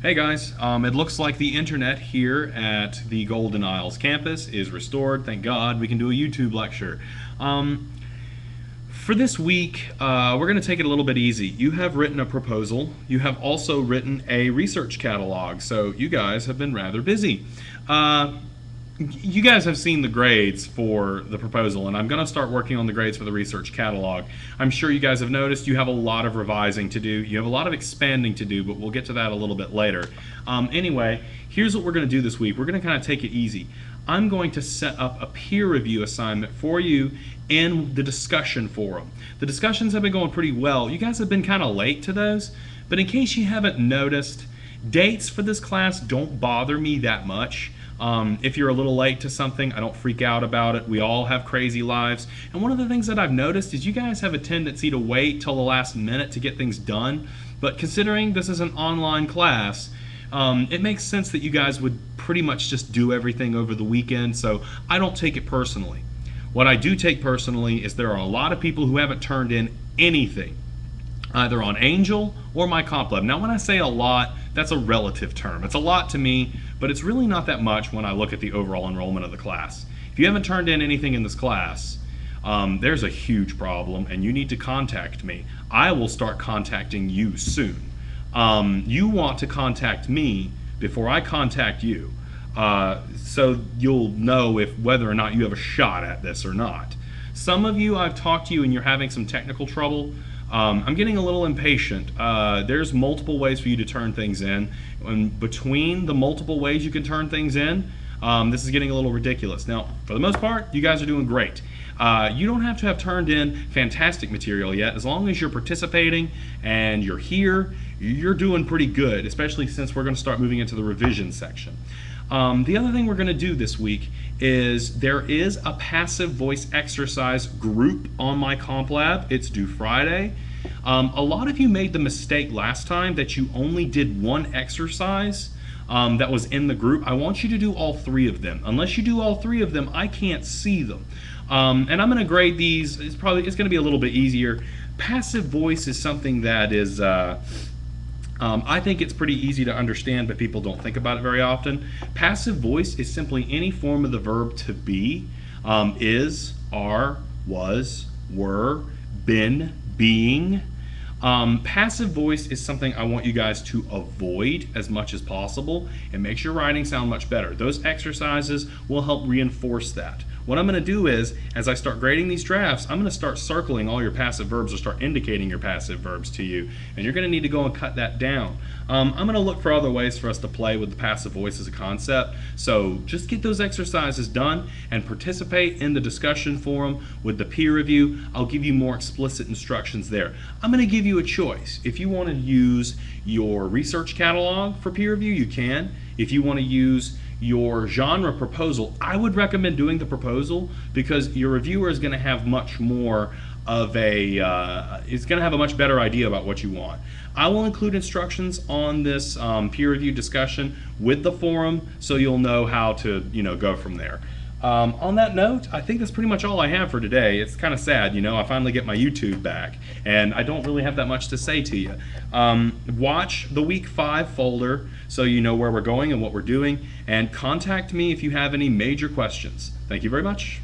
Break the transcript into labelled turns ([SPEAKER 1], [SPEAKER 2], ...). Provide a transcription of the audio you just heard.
[SPEAKER 1] Hey guys, it looks like the internet here at the Golden Isles campus is restored. Thank God we can do a YouTube lecture. For this week, we're going to take it a little bit easy. You have written a proposal. You have also written a research catalog, so you guys have been rather busy. You guys have seen the grades for the proposal, and I'm going to start working on the grades for the research catalog. I'm sure you guys have noticed you have a lot of revising to do. You have a lot of expanding to do, but we'll get to that a little bit later. Anyway, here's what we're going to do this week. We're going to kind of take it easy. I'm going to set up a peer review assignment for you in the discussion forum. The discussions have been going pretty well. You guys have been kind of late to those, but in case you haven't noticed, dates for this class don't bother me that much. If you're a little late to something, I don't freak out about it. We all have crazy lives. And one of the things that I've noticed is you guys have a tendency to wait till the last minute to get things done. But considering this is an online class, it makes sense that you guys would pretty much just do everything over the weekend, so I don't take it personally. What I do take personally is there are a lot of people who haven't turned in anything, either on Angel or my comp lab. Now when I say a lot, that's a relative term. It's a lot to me, but it's really not that much when I look at the overall enrollment of the class. If you haven't turned in anything in this class, there's a huge problem and you need to contact me. I will start contacting you soon. You want to contact me before I contact you, so you'll know whether or not you have a shot at this or not. Some of you, I've talked to you and you're having some technical trouble. I'm getting a little impatient. There's multiple ways for you to turn things in, and between the multiple ways you can turn things in, this is getting a little ridiculous. Now, for the most part, you guys are doing great. You don't have to have turned in fantastic material yet. As long as you're participating and you're here, you're doing pretty good, especially since we're going to start moving into the revision section. The other thing we're going to do this week is there is a passive voice exercise group on my comp lab. It's due Friday. A lot of you made the mistake last time that you only did one exercise that was in the group. I want you to do all three of them. Unless you do all three of them, I can't see them. And I'm going to grade these. It's going to be a little bit easier. Passive voice is something that is I think it's pretty easy to understand, but people don't think about it very often. Passive voice is simply any form of the verb to be, is, are, was, were, been, being. Passive voice is something I want you guys to avoid as much as possible. It makes your writing sound much better. Those exercises will help reinforce that. What I'm going to do is, as I start grading these drafts, I'm going to start circling all your passive verbs or start indicating your passive verbs to you, and you're going to need to go and cut that down. I'm going to look for other ways for us to play with the passive voice as a concept, so just get those exercises done and participate in the discussion forum with the peer review. I'll give you more explicit instructions there. I'm going to give you a choice. If you want to use your research catalog for peer review, you can. If you want to use your genre proposal, I would recommend doing the proposal because your reviewer is going to have much more of it's going to have a much better idea about what you want. I will include instructions on this peer review discussion with the forum so you'll know how to go from there. On that note, I think that's pretty much all I have for today. It's kind of sad, I finally get my YouTube back, and I don't really have that much to say to you. Watch the Week 5 folder so you know where we're going and what we're doing, and contact me if you have any major questions. Thank you very much.